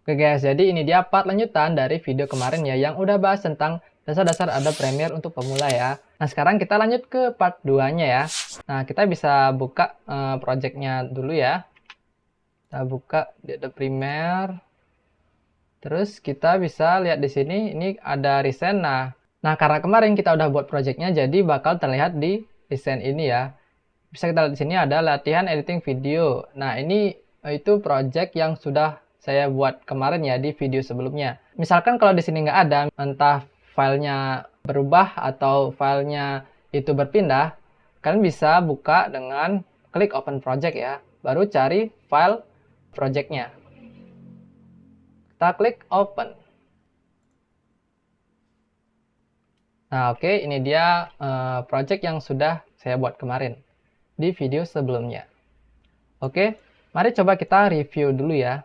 Oke guys, jadi ini dia part lanjutan dari video kemarin ya, yang udah bahas tentang dasar-dasar Adobe Premiere untuk pemula ya. Nah, sekarang kita lanjut ke part 2-nya ya. Nah, kita bisa buka projectnya dulu ya. Kita buka di Adobe Premiere. Terus kita bisa lihat di sini, ini ada recent. Nah, karena kemarin kita udah buat projectnya, jadi bakal terlihat di recent ini ya. Bisa kita lihat di sini ada latihan editing video. Nah, ini itu project yang sudah saya buat kemarin ya di video sebelumnya. Misalkan kalau di sini nggak ada, entah filenya berubah atau filenya itu berpindah, kalian bisa buka dengan klik open project ya. Baru cari file projectnya. Kita klik open. Nah, oke, ini dia project yang sudah saya buat kemarin di video sebelumnya. Oke, mari coba kita review dulu ya.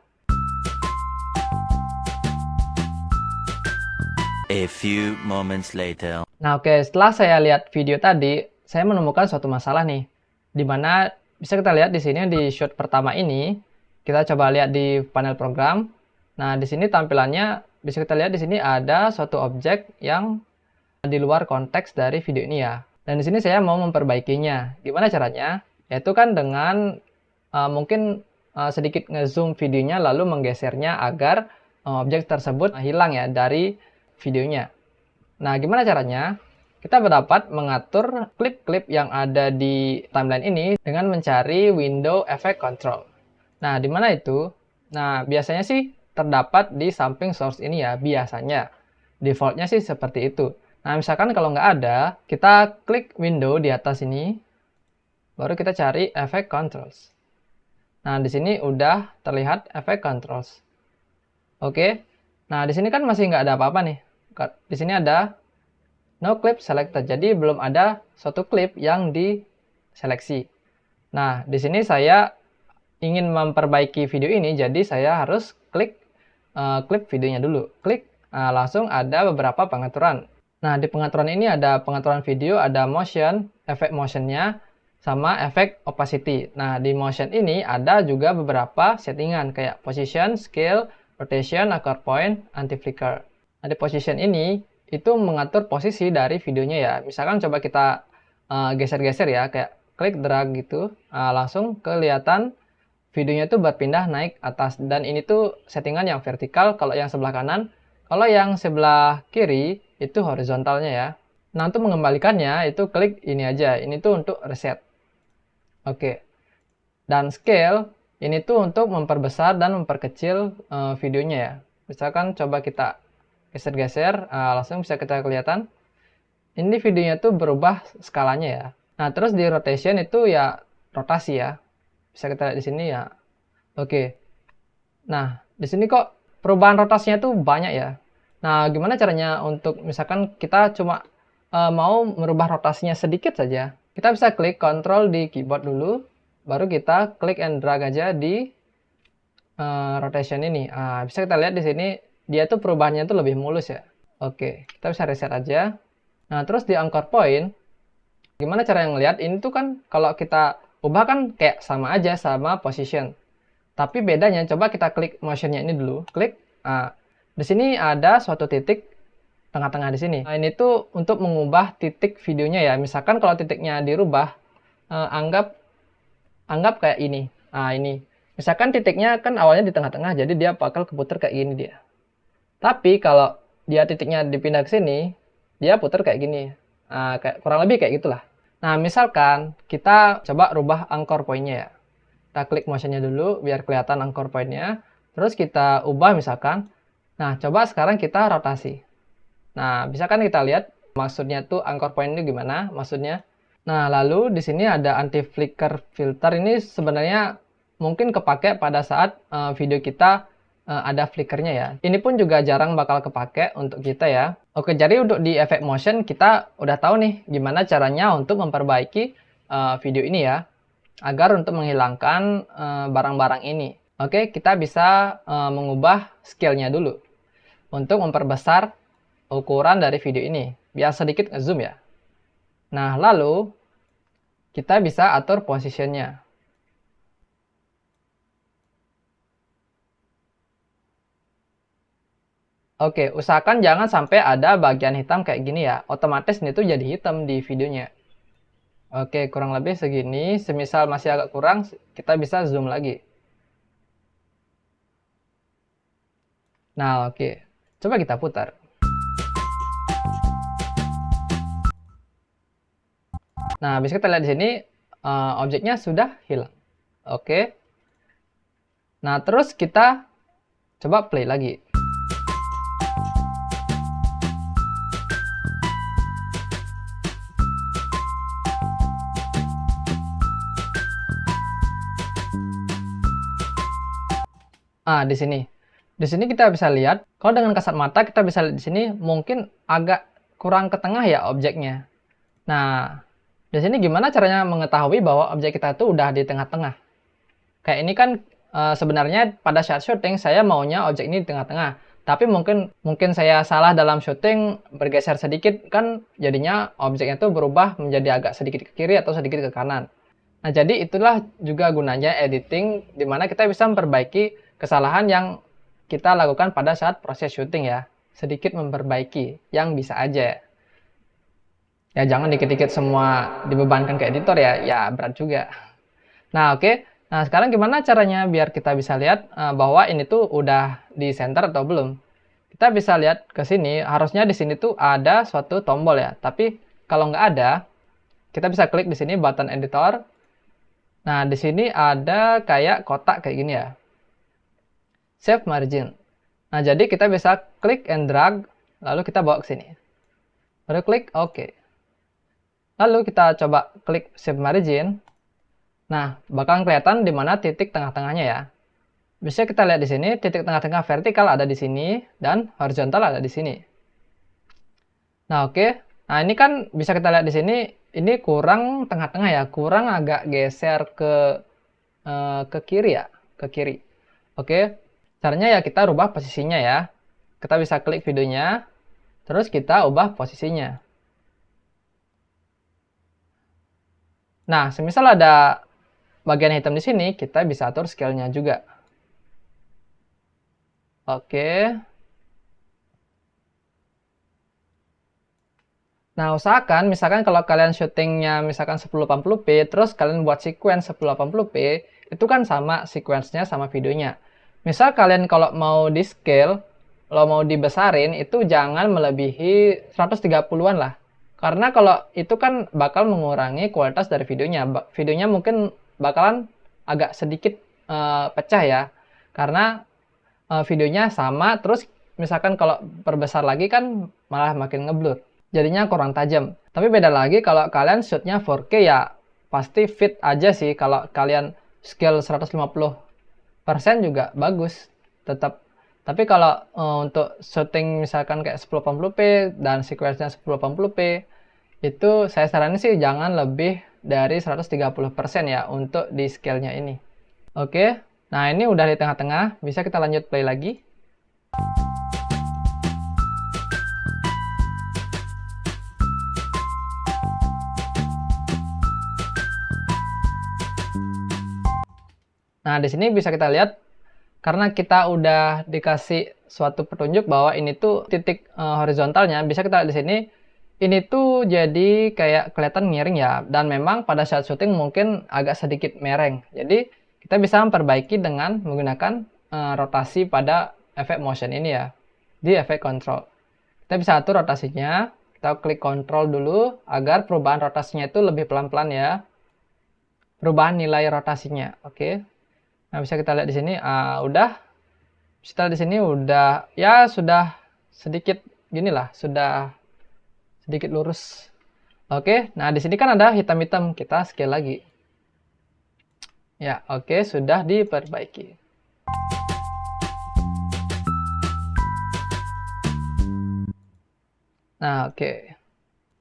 A few moments later. Nah, oke, setelah saya lihat video tadi, saya menemukan suatu masalah nih. Dimana bisa kita lihat di sini di shot pertama ini, kita coba lihat di panel program. Nah, di sini tampilannya bisa kita lihat di sini ada suatu objek yang di luar konteks dari video ini ya. Dan di sini saya mau memperbaikinya. Gimana caranya? Yaitu kan dengan mungkin sedikit ngezoom videonya lalu menggesernya agar objek tersebut hilang ya dari videonya. Nah, gimana caranya? Kita dapat mengatur klip-klip yang ada di timeline ini dengan mencari window effect control. Nah, di mana itu? Nah, biasanya sih terdapat di samping source ini ya, biasanya. Defaultnya sih seperti itu. Nah, misalkan kalau nggak ada, kita klik window di atas ini, baru kita cari effect controls. Nah, di sini udah terlihat effect controls. Oke. Nah, di sini kan masih nggak ada apa-apa nih. Di sini ada no clip selected. Jadi belum ada suatu klip yang diseleksi. Nah, di sini saya ingin memperbaiki video ini, jadi saya harus klik klip videonya dulu. Klik, langsung ada beberapa pengaturan. Nah, di pengaturan ini ada pengaturan video, ada motion, efek motionnya, sama efek opacity. Nah, di motion ini ada juga beberapa settingan kayak position, scale, rotation, anchor point, anti-flicker. Nah, di position ini itu mengatur posisi dari videonya ya. Misalkan coba kita geser-geser ya, kayak klik drag gitu, langsung kelihatan videonya tuh berpindah naik atas. Dan ini tuh settingan yang vertikal, kalau yang sebelah kanan. Kalau yang sebelah kiri itu horizontalnya ya. Nah, untuk mengembalikannya itu klik ini aja. Ini tuh untuk reset. Oke. Dan scale ini tuh untuk memperbesar dan memperkecil videonya ya. Misalkan coba kita geser-geser, langsung bisa kita kelihatan. Ini videonya tuh berubah skalanya ya. Nah, terus di rotation itu ya rotasi ya. Bisa kita lihat di sini ya. Oke. Nah, di sini kok perubahan rotasinya tuh banyak ya. Nah, gimana caranya untuk misalkan kita cuma mau merubah rotasinya sedikit saja. Kita bisa klik Ctrl di keyboard dulu, baru kita klik and drag aja di rotation ini. Bisa kita lihat di sini dia tuh perubahannya tuh lebih mulus ya. Oke, kita bisa reset aja. Nah, terus di anchor point, gimana cara yang ngelihat ini tuh kan kalau kita ubah kan kayak sama aja sama position. Tapi bedanya coba kita klik motionnya ini dulu, klik. Di sini ada suatu titik tengah-tengah di sini. Nah, ini tuh untuk mengubah titik videonya ya. Misalkan kalau titiknya dirubah, anggap kayak ini. Nah, ini. Misalkan titiknya kan awalnya di tengah-tengah, jadi dia bakal keputar kayak gini dia. Tapi kalau dia titiknya dipindah ke sini, dia putar kayak gini. Kayak kurang lebih kayak gitulah. Nah, misalkan kita coba rubah anchor point-nya ya. Kita klik motionnya dulu biar kelihatan anchor point-nya. Terus kita ubah misalkan. Nah, coba sekarang kita rotasi. Nah, bisa kan kita lihat maksudnya tuh anchor point itu gimana maksudnya. Nah, lalu di sini ada anti-flicker filter. Ini sebenarnya mungkin kepake pada saat video kita ada flickernya ya. Ini pun juga jarang bakal kepake untuk kita ya. Oke, jadi untuk di efek motion kita udah tahu nih gimana caranya untuk memperbaiki video ini ya. Agar untuk menghilangkan barang-barang ini. Oke, kita bisa mengubah scale-nya dulu. Untuk memperbesar ukuran dari video ini. Biar sedikit ngezoom ya. Nah, lalu kita bisa atur positionnya. Oke, usahakan jangan sampai ada bagian hitam kayak gini ya. Otomatis ini tuh jadi hitam di videonya. Oke, kurang lebih segini. Semisal masih agak kurang, kita bisa zoom lagi. Nah, oke. Coba kita putar. Nah, bisa kita lihat di sini objeknya sudah hilang. Oke. Nah, terus kita coba play lagi. Di sini. Di sini kita bisa lihat, kalau dengan kasat mata kita bisa lihat di sini mungkin agak kurang ke tengah ya objeknya. Nah, di sini gimana caranya mengetahui bahwa objek kita itu udah di tengah-tengah? Kayak ini kan sebenarnya pada saat syuting saya maunya objek ini di tengah-tengah. Tapi mungkin saya salah dalam syuting, bergeser sedikit kan jadinya objeknya itu berubah menjadi agak sedikit ke kiri atau sedikit ke kanan. Nah, jadi itulah juga gunanya editing, di mana kita bisa memperbaiki kesalahan yang kita lakukan pada saat proses syuting ya. Sedikit memperbaiki, yang bisa aja. Ya, jangan dikit-dikit semua dibebankan ke editor ya, ya berat juga. Nah, oke. Nah, sekarang gimana caranya biar kita bisa lihat bahwa ini tuh udah di center atau belum? Kita bisa lihat ke sini, harusnya di sini tuh ada suatu tombol ya. Tapi kalau nggak ada, kita bisa klik di sini button editor. Nah, di sini ada kayak kotak kayak gini ya. Save margin. Nah, jadi kita bisa klik and drag, lalu kita bawa ke sini. Baru klik OK. Lalu kita coba klik save margin. Nah, bakal kelihatan di mana titik tengah-tengahnya ya. Bisa kita lihat di sini, titik tengah-tengah vertikal ada di sini, dan horizontal ada di sini. Nah, oke. Nah, ini kan bisa kita lihat di sini, ini kurang tengah-tengah ya, kurang agak geser ke kiri ya, ke kiri. Oke, caranya ya kita rubah posisinya ya. Kita bisa klik videonya, terus kita ubah posisinya. Nah, semisal ada bagian hitam di sini, kita bisa atur scale-nya juga. Oke. Nah, usahakan misalkan kalau kalian syutingnya misalkan 1080p, terus kalian buat sequence 1080p, itu kan sama sequence-nya sama videonya. Misal kalian kalau mau di scale, kalau mau dibesarin, itu jangan melebihi 130-an lah. Karena kalau itu kan bakal mengurangi kualitas dari videonya. Videonya mungkin bakalan agak sedikit pecah ya. Karena videonya sama, terus misalkan kalau perbesar lagi kan malah makin ngeblur. Jadinya kurang tajam. Tapi beda lagi kalau kalian shootnya 4K ya pasti fit aja sih. Kalau kalian scale 150% juga bagus. Tetap. Tapi kalau untuk shooting misalkan kayak 1080p dan sequence-nya 1080p, itu saya saranin sih jangan lebih dari 130% ya untuk di scale-nya ini. Oke, nah ini udah di tengah-tengah, bisa kita lanjut play lagi. Nah, di sini bisa kita lihat, karena kita udah dikasih suatu petunjuk bahwa ini tuh titik horizontalnya, bisa kita lihat di sini, ini tuh jadi kayak kelihatan miring ya, dan memang pada saat syuting mungkin agak sedikit mereng. Jadi kita bisa memperbaiki dengan menggunakan rotasi pada efek motion ini ya, di efek control. Kita bisa atur rotasinya, kita klik control dulu agar perubahan rotasinya itu lebih pelan-pelan ya. Perubahan nilai rotasinya, oke. Nah, bisa kita lihat di sini, udah. Bisa di sini udah, ya sudah sedikit gini lah, sudah sedikit lurus. Oke, nah di sini kan ada hitam-hitam, kita scale lagi. Ya, oke, sudah diperbaiki. Nah, oke.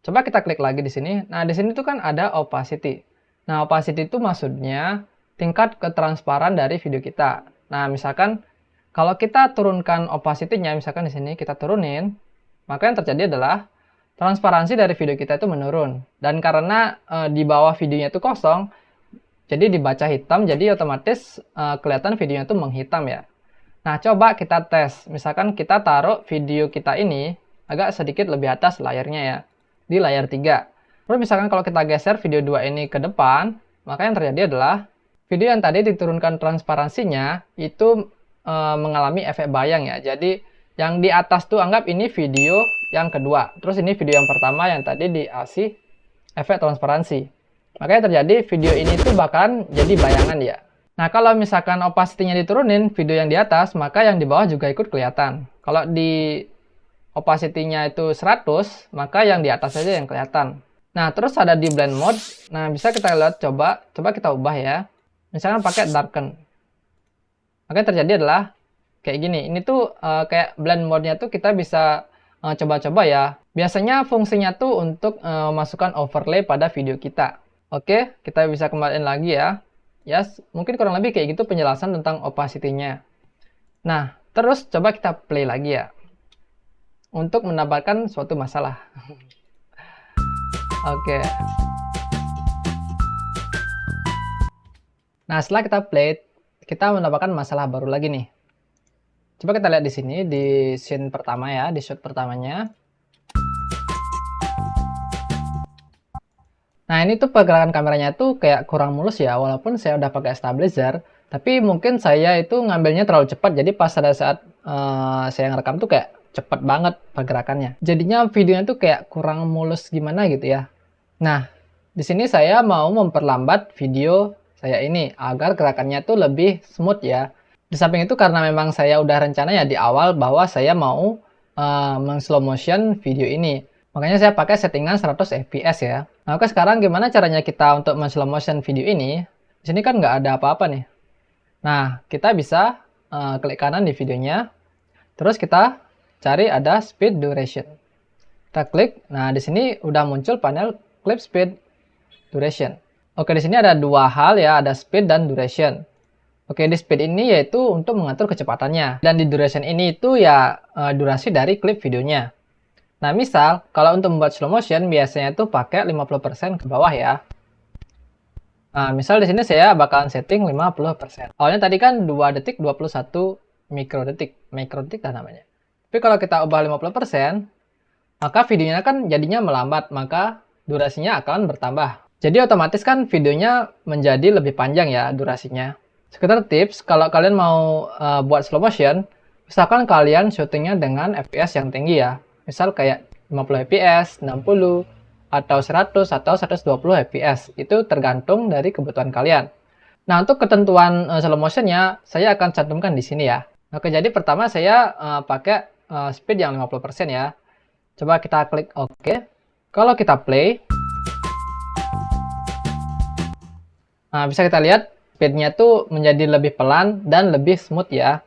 Coba kita klik lagi di sini. Nah, di sini tuh kan ada opacity. Nah, opacity itu maksudnya tingkat ketransparan dari video kita. Nah, misalkan kalau kita turunkan opacity-nya, misalkan di sini kita turunin, maka yang terjadi adalah transparansi dari video kita itu menurun. Dan karena di bawah videonya itu kosong, jadi dibaca hitam, jadi otomatis kelihatan videonya itu menghitam ya. Nah, coba kita tes. Misalkan kita taruh video kita ini agak sedikit lebih atas layarnya ya, di layar 3. Terus misalkan kalau kita geser video 2 ini ke depan, maka yang terjadi adalah video yang tadi diturunkan transparansinya itu mengalami efek bayang ya. Jadi yang di atas tuh anggap ini video yang kedua. Terus ini video yang pertama yang tadi dikasih efek transparansi. Makanya terjadi video ini tuh bahkan jadi bayangan ya. Nah, kalau misalkan opacity-nya diturunin, video yang di atas, maka yang di bawah juga ikut kelihatan. Kalau di opacity-nya itu 100, maka yang di atas saja yang kelihatan. Nah, terus ada di blend mode. Nah, bisa kita lihat, coba kita ubah ya. Misalkan pakai darken. Maka yang terjadi adalah kayak gini. Ini tuh kayak blend mode-nya tuh kita bisa coba-coba ya. Biasanya fungsinya tuh untuk masukkan overlay pada video kita. Oke, kita bisa kembaliin lagi ya. Ya, mungkin kurang lebih kayak gitu penjelasan tentang opacity-nya. Nah, terus coba kita play lagi ya. Untuk mendapatkan suatu masalah. Oke. Nah, setelah kita play, kita mendapatkan masalah baru lagi nih. Coba kita lihat di sini, di scene pertama ya, di shot pertamanya. Nah, ini tuh pergerakan kameranya tuh kayak kurang mulus ya, walaupun saya udah pakai stabilizer, tapi mungkin saya itu ngambilnya terlalu cepat, jadi pas pada saat saya ngerekam tuh kayak cepet banget pergerakannya. Jadinya videonya tuh kayak kurang mulus gimana gitu ya. Nah, di sini saya mau memperlambat video saya ini agar gerakannya tuh lebih smooth ya. Di samping itu karena memang saya udah rencana ya di awal bahwa saya mau slow motion video ini. Makanya saya pakai settingan 100 fps ya. Nah, oke, sekarang gimana caranya kita untuk slow motion video ini? Di sini kan nggak ada apa-apa nih. Nah, kita bisa klik kanan di videonya. Terus kita cari ada speed duration. Kita klik. Nah, di sini udah muncul panel clip speed duration. Oke, di sini ada dua hal ya, ada speed dan duration. Oke, di speed ini yaitu untuk mengatur kecepatannya. Dan di duration ini itu ya durasi dari klip videonya. Nah, misal kalau untuk membuat slow motion biasanya tuh pakai 50% ke bawah ya. Nah, misal di sini saya bakalan setting 50%. Awalnya tadi kan 2 detik 21 mikrodetik lah namanya. Tapi kalau kita ubah 50%, maka videonya kan jadinya melambat, maka durasinya akan bertambah. Jadi otomatis kan videonya menjadi lebih panjang ya durasinya. Sekedar tips, kalau kalian mau buat slow motion, misalkan kalian syutingnya dengan FPS yang tinggi ya. Misal kayak 50 fps, 60, atau 100, atau 120 fps. Itu tergantung dari kebutuhan kalian. Nah, untuk ketentuan slow motionnya, saya akan cantumkan di sini ya. Oke, jadi pertama saya pakai speed yang 50% ya. Coba kita klik OK. Kalau kita play, nah bisa kita lihat speednya tuh menjadi lebih pelan dan lebih smooth ya.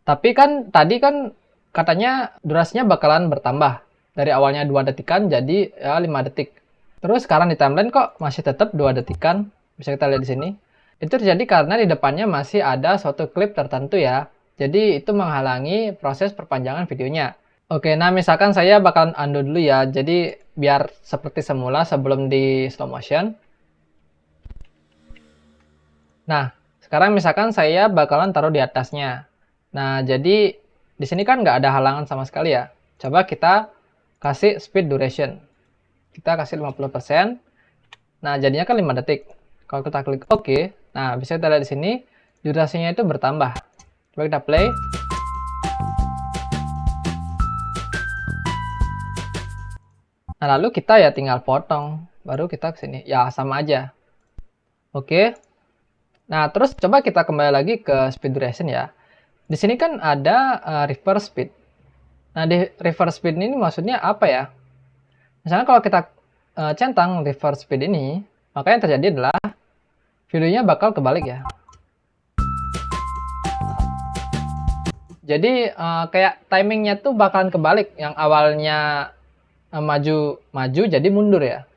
Tapi kan tadi kan katanya durasinya bakalan bertambah. Dari awalnya 2 detikan jadi ya 5 detik. Terus sekarang di timeline kok masih tetap 2 detikan. Bisa kita lihat di sini. Itu terjadi karena di depannya masih ada suatu klip tertentu ya. Jadi itu menghalangi proses perpanjangan videonya. Oke, nah misalkan saya bakalan undo dulu ya. Jadi biar seperti semula sebelum di slow motion. Nah, sekarang misalkan saya bakalan taruh di atasnya. Nah, jadi di sini kan nggak ada halangan sama sekali ya. Coba kita kasih speed duration. Kita kasih 50%. Nah, jadinya kan 5 detik. Kalau kita klik OK, nah bisa kita lihat di sini durasinya itu bertambah. Coba kita play. Nah, lalu kita ya tinggal potong. Baru kita ke sini. Ya, sama aja. Oke. Nah, terus coba kita kembali lagi ke speed duration ya. Di sini kan ada reverse speed. Nah, di reverse speed ini maksudnya apa ya? Misalnya kalau kita centang reverse speed ini, maka yang terjadi adalah videonya bakal kebalik ya. Jadi kayak timingnya tuh bakalan kebalik. Yang awalnya maju jadi mundur ya.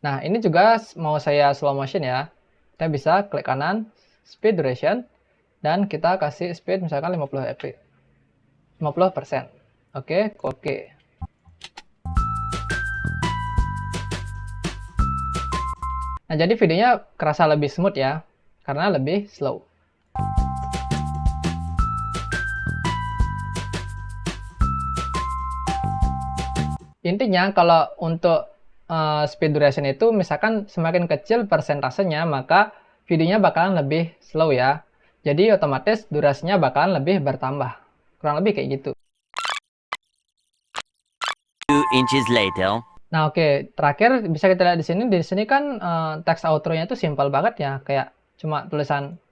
Nah, ini juga mau saya slow motion ya. Kita bisa klik kanan, speed duration, dan kita kasih speed misalkan 50%. Oke, oke. Nah, Nah, jadi videonya kerasa lebih smooth ya, karena lebih slow. Intinya kalau untuk speed duration itu misalkan semakin kecil persentasenya, maka videonya bakalan lebih slow ya. Jadi otomatis durasinya bakalan lebih bertambah. Kurang lebih kayak gitu. 2 inches later. Nah, oke, terakhir bisa kita lihat di sini. Di sini kan teks outro-nya itu simpel banget ya, kayak cuma tulisan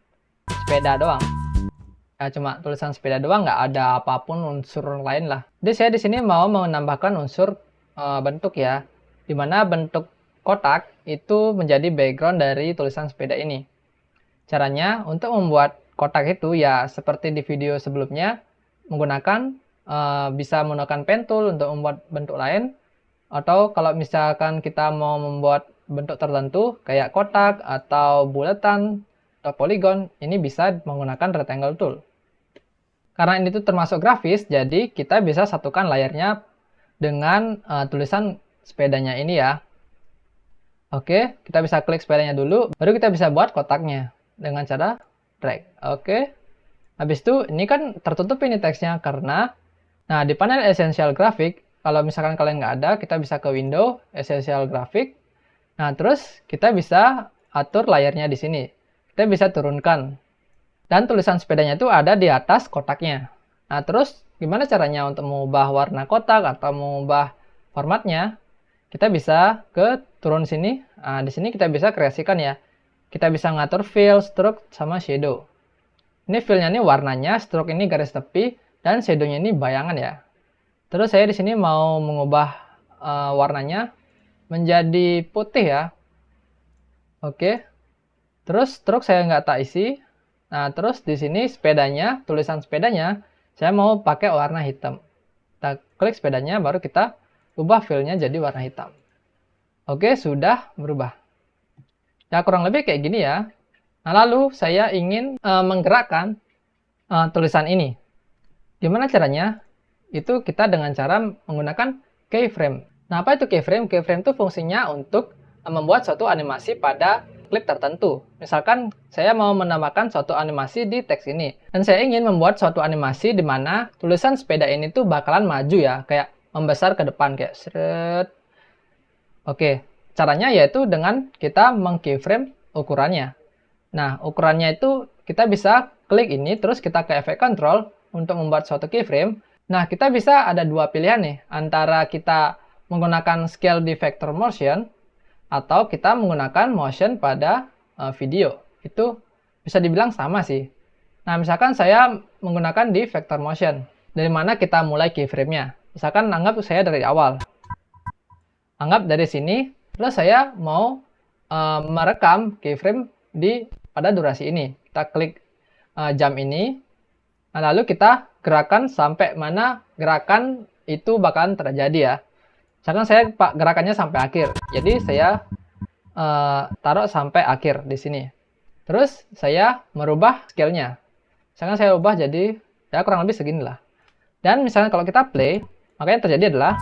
sepeda doang. Ya, cuma tulisan sepeda doang, nggak ada apapun unsur lain lah. Jadi saya di sini mau menambahkan unsur bentuk ya, dimana bentuk kotak itu menjadi background dari tulisan sepeda ini. Caranya untuk membuat kotak itu ya seperti di video sebelumnya, menggunakan bisa menggunakan pen tool untuk membuat bentuk lain, atau kalau misalkan kita mau membuat bentuk tertentu kayak kotak atau bulatan atau polygon, ini bisa menggunakan rectangle tool. Karena ini tuh termasuk grafis, jadi kita bisa satukan layarnya dengan tulisan sepedanya ini ya. Oke, kita bisa klik sepedanya dulu, baru kita bisa buat kotaknya dengan cara drag. Oke, habis itu ini kan tertutup ini teksnya karena, nah di panel Essential Graphic, kalau misalkan kalian nggak ada, kita bisa ke Window, Essential Graphic. Nah, terus kita bisa atur layarnya di sini. Kita bisa turunkan. Dan tulisan sepedanya itu ada di atas kotaknya. Nah, terus gimana caranya untuk mengubah warna kotak atau mengubah formatnya? Kita bisa ke turun sini. Nah, di sini kita bisa kreasikan ya. Kita bisa ngatur fill, stroke, sama shadow. Ini fill-nya ini warnanya, stroke ini garis tepi, dan shadow-nya ini bayangan ya. Terus saya di sini mau mengubah warnanya menjadi putih ya. Oke. Terus stroke saya nggak tak isi. Nah, terus di sini sepedanya, tulisan sepedanya, saya mau pakai warna hitam. Kita klik sepedanya, baru kita ubah fill-nya jadi warna hitam. Oke, sudah berubah. Ya, kurang lebih kayak gini ya. Nah, lalu saya ingin menggerakkan tulisan ini. Gimana caranya? Itu kita dengan cara menggunakan keyframe. Nah, apa itu keyframe? Keyframe itu fungsinya untuk membuat suatu animasi pada klip tertentu. Misalkan saya mau menambahkan suatu animasi di teks ini, dan saya ingin membuat suatu animasi di mana tulisan sepeda ini tuh bakalan maju ya, kayak membesar ke depan kayak seret. Oke, caranya yaitu dengan kita meng-keyframe ukurannya. Nah, ukurannya itu kita bisa klik ini, terus kita ke efek control untuk membuat suatu keyframe. Nah, kita bisa ada dua pilihan nih, antara kita menggunakan scale di vector motion, atau kita menggunakan motion pada video. Itu bisa dibilang sama sih. Nah, misalkan saya menggunakan di vector motion, dari mana kita mulai keyframe-nya. Misalkan anggap saya dari awal. Anggap dari sini, terus saya mau merekam keyframe pada durasi ini. Kita klik jam ini, nah, lalu kita gerakan sampai mana gerakan itu bakalan terjadi ya. Misalkan saya gerakannya sampai akhir, jadi saya taruh sampai akhir di sini. Terus saya merubah scale-nya. Misalkan saya ubah jadi ya kurang lebih segini lah. Dan misalnya kalau kita play, maka yang terjadi adalah,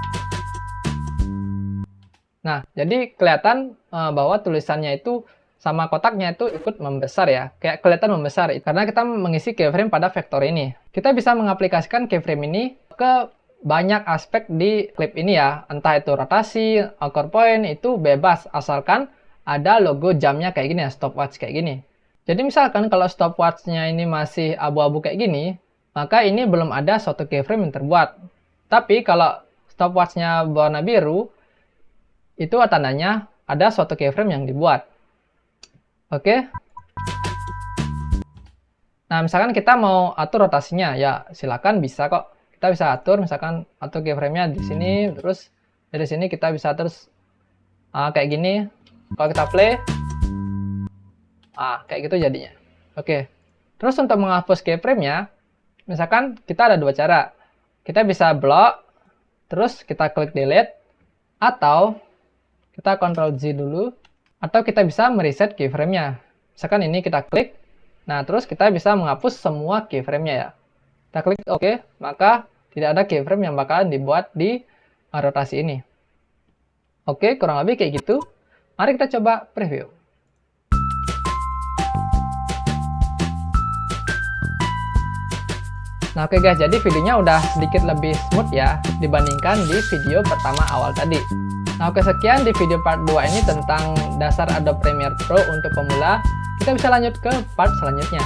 nah jadi kelihatan bahwa tulisannya itu sama kotaknya itu ikut membesar ya, kayak kelihatan membesar karena kita mengisi keyframe pada vektor ini. Kita bisa mengaplikasikan keyframe ini ke banyak aspek di klip ini ya, entah itu rotasi, anchor point, itu bebas asalkan ada logo jamnya kayak gini ya, stopwatch kayak gini. Jadi misalkan kalau stopwatch-nya ini masih abu-abu kayak gini, maka ini belum ada suatu keyframe yang terbuat. Tapi kalau stopwatch-nya warna biru, itu tandanya ada suatu keyframe yang dibuat. Oke. Nah, misalkan kita mau atur rotasinya, ya silakan bisa kok. Kita bisa atur, misalkan atur keyframe-nya di sini, terus dari sini kita bisa terus kayak gini. Kalau kita play, kayak gitu jadinya. Oke. Terus untuk menghapus keyframe-nya, misalkan kita ada dua cara. Kita bisa block, terus kita klik delete, atau kita Ctrl Z dulu, atau kita bisa mereset keyframe-nya. Misalkan ini kita klik, nah terus kita bisa menghapus semua keyframe-nya ya. Kita klik OK, maka tidak ada keyframe yang bakalan dibuat di rotasi ini. Oke, kurang lebih kayak gitu. Mari kita coba preview. Nah oke guys, jadi videonya udah sedikit lebih smooth ya dibandingkan di video pertama awal tadi. Nah oke, sekian di video part 2 ini tentang dasar Adobe Premiere Pro untuk pemula. Kita bisa lanjut ke part selanjutnya.